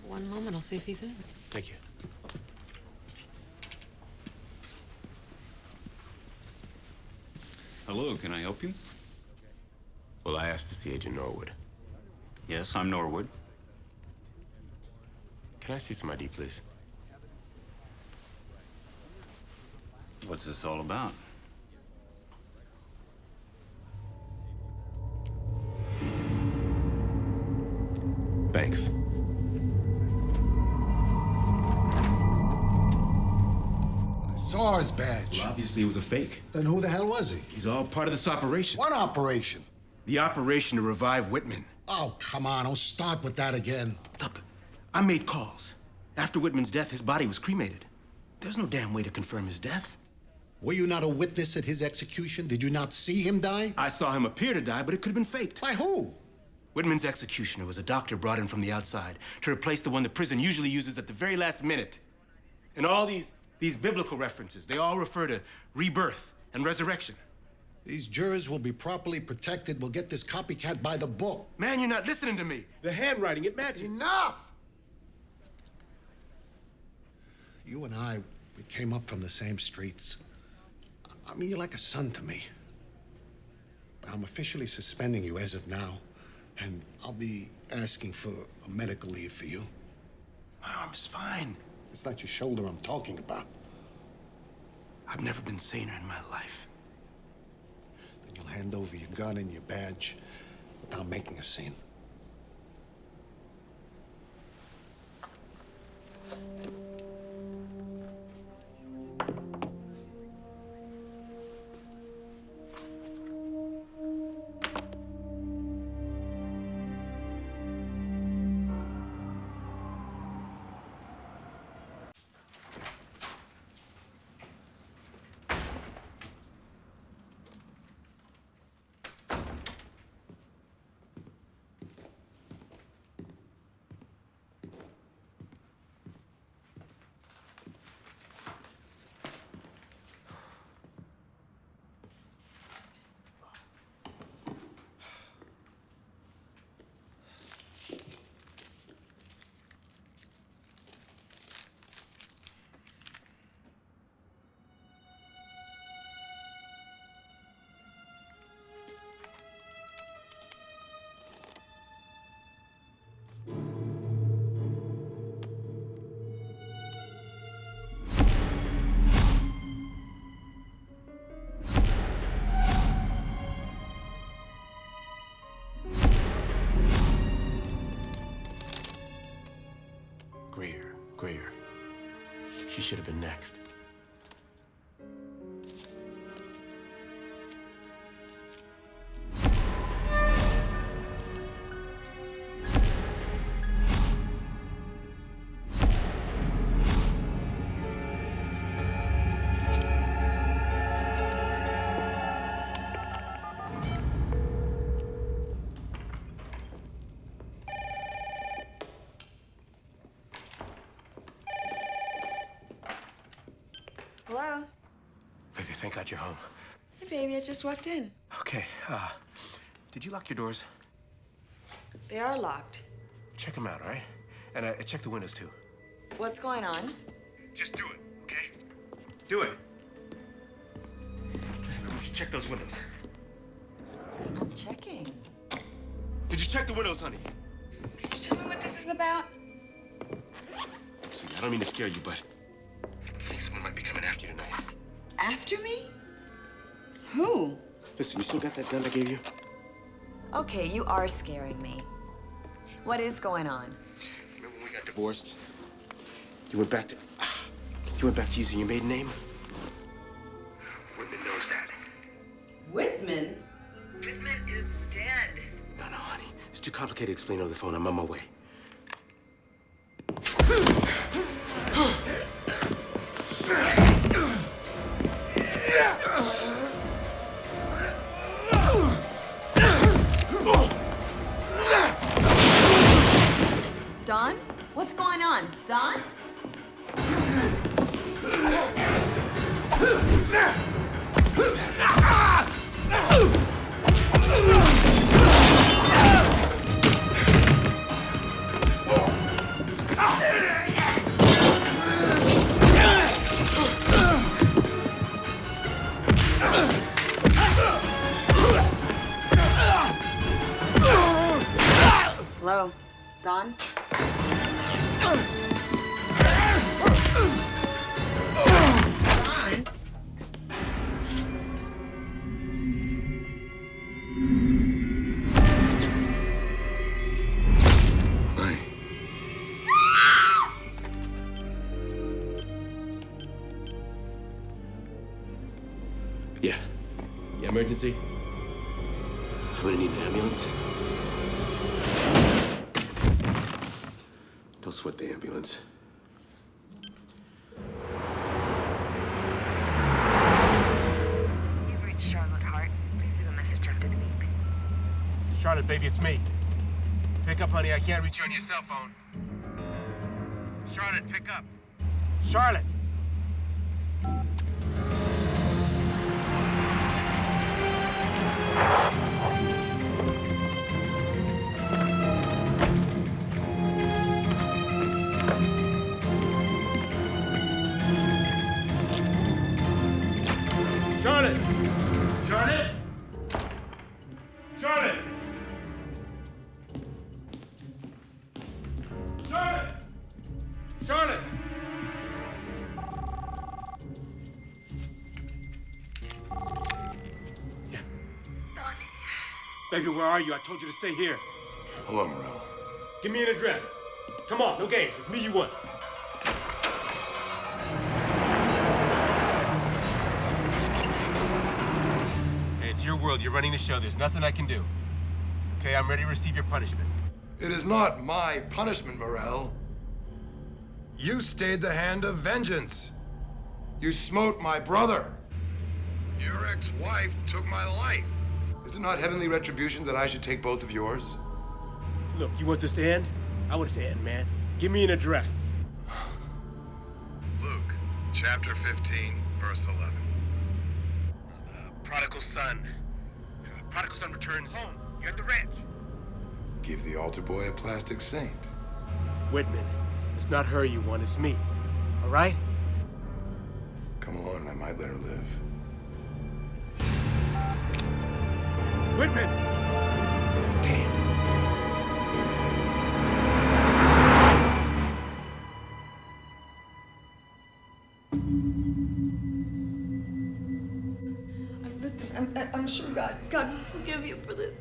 One moment, I'll see if he's in. Thank you. Hello, can I help you? Well, I asked to see Agent Norwood. Yes, I'm Norwood. Can I see some ID, please? What's this all about? Thanks. I saw his badge. Well, obviously it was a fake. Then who the hell was he? He's all part of this operation. What operation? The operation to revive Whitman. Oh, come on, don't start with that again. Look, I made calls. After Whitman's death, his body was cremated. There's no damn way to confirm his death. Were you not a witness at his execution? Did you not see him die? I saw him appear to die, but it could have been faked. By who? Whitman's executioner was a doctor brought in from the outside to replace the one the prison usually uses at the very last minute. And all these biblical references, they all refer to rebirth and resurrection. These jurors will be properly protected. We'll get this copycat by the book. Man, you're not listening to me. The handwriting, it matches. Enough! You and I, we came up from the same streets. I mean, you're like a son to me. But I'm officially suspending you as of now, and I'll be asking for a medical leave for you. My arm's fine. It's not your shoulder I'm talking about. I've never been saner in my life. Then you'll hand over your gun and your badge without making a scene. Greer. She should have been next. Hello? Baby, thank God you're home. Hey, baby, I just walked in. Okay, did you lock your doors? They are locked. Check them out, all right? And check the windows, too. What's going on? Just do it, okay? Do it. Listen, we should check those windows. I'm checking. Did you check the windows, honey? Can you tell me what this is about? Sweetie, I don't mean to scare you, but someone might be coming after you tonight. After me? Who? Listen, you still got that gun I gave you? Okay, you are scaring me. What is going on? Remember when we got divorced? You went back to using your maiden name? Whitman knows that. Whitman? Whitman is dead. No, honey. It's too complicated to explain over the phone. I'm on my way. Don? What's going on? Don? Hello? Don? Don? Yeah. Yeah, emergency? I'm gonna need an ambulance. Don't sweat the ambulance. You've reached Charlotte Hart. Please leave a message after the beep. Charlotte, baby, it's me. Pick up, honey. I can't reach you on your cell phone. Charlotte, pick up. Charlotte! Charlotte! Charlotte! Charlotte! Charlotte! Charlotte! Yeah. Baby, where are you? I told you to stay here. Hello, Morel. Give me an address. Come on, no games. It's me you want. Okay, it's your world. You're running the show. There's nothing I can do. Okay, I'm ready to receive your punishment. It is not my punishment, Morel. You stayed the hand of vengeance. You smote my brother. Your ex-wife took my life. Is it not heavenly retribution that I should take both of yours? Look, you want this to end? I want it to end, man. Give me an address. Luke, chapter 15, verse 11. Prodigal son. Prodigal son returns home. You're at the ranch. Give the altar boy a plastic saint. Whitman, it's not her you want, it's me. All right? Come along and I might let her live. Whitman! Damn. Listen, I'm sure God will forgive you for this.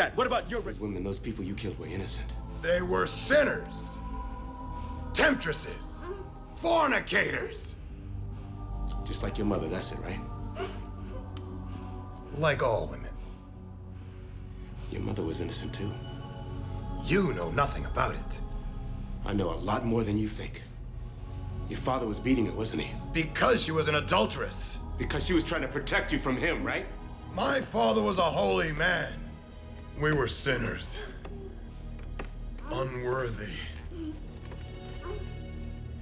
that? What about your... Those women, those people you killed were innocent. They were sinners, temptresses, fornicators. Just like your mother, that's it, right? Like all women. Your mother was innocent too. You know nothing about it. I know a lot more than you think. Your father was beating her, wasn't he? Because she was an adulteress. Because she was trying to protect you from him, right? My father was a holy man. We were sinners. Unworthy.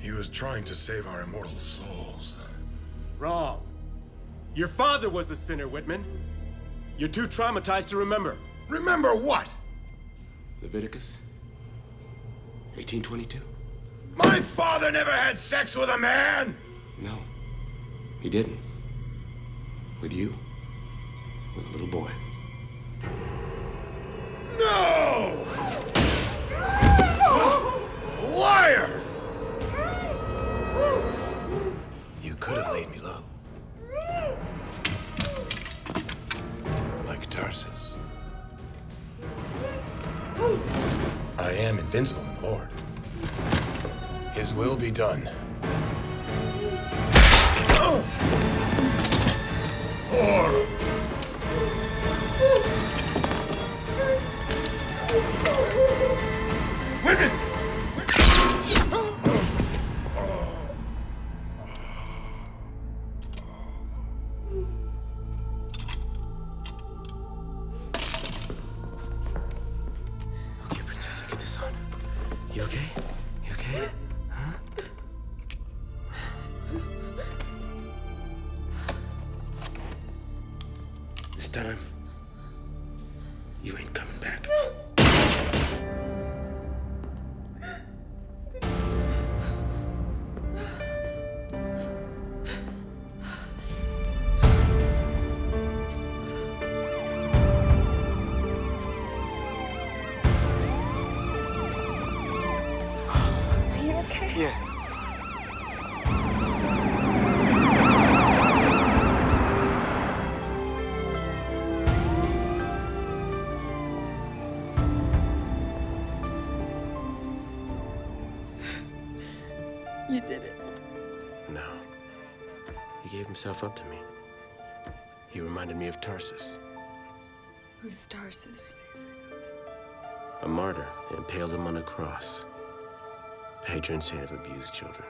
He was trying to save our immortal souls. Wrong. Your father was the sinner, Whitman. You're too traumatized to remember. Remember what? Leviticus 18:22. My father never had sex with a man! No, he didn't. With you, with a little boy. No! Liar! You could have laid me low. Like Tarsus. I am invincible in the Lord. His will be done. Horrible. Women! Okay, Princess, get this on. You okay? You okay? Huh? This time, you ain't coming back. Are you okay? Yeah. You did it. No. He gave himself up to me. He reminded me of Tarsus, Who's Tarsus? a martyr, impaled him on a cross. Patron saint of abused children.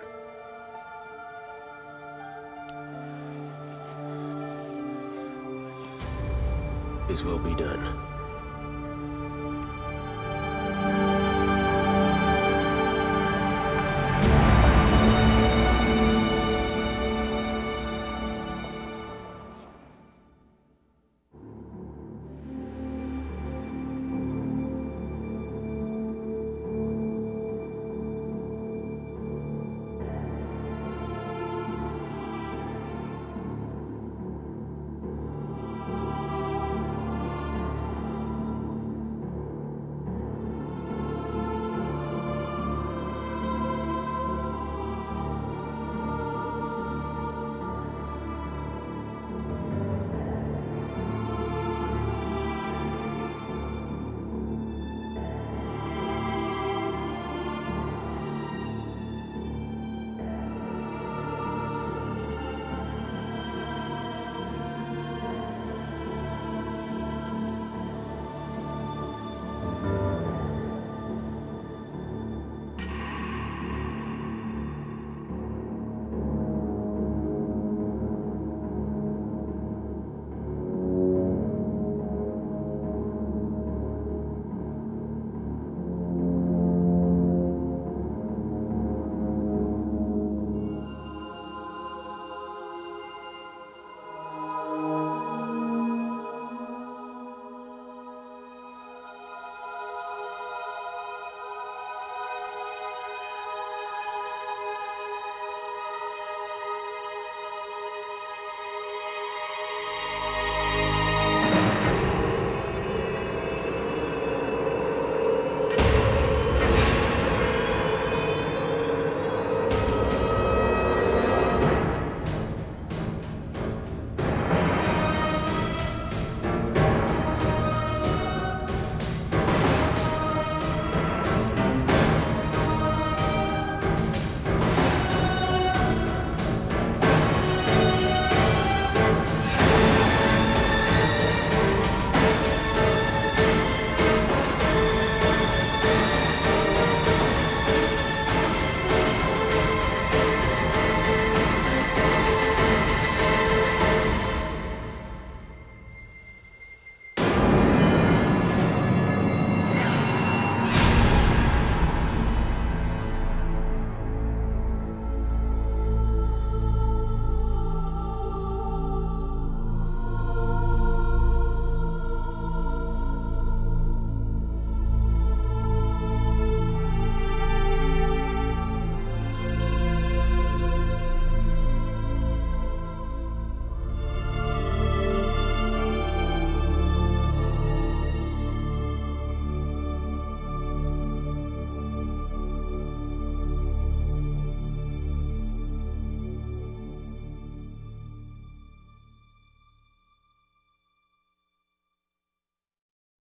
His will be done.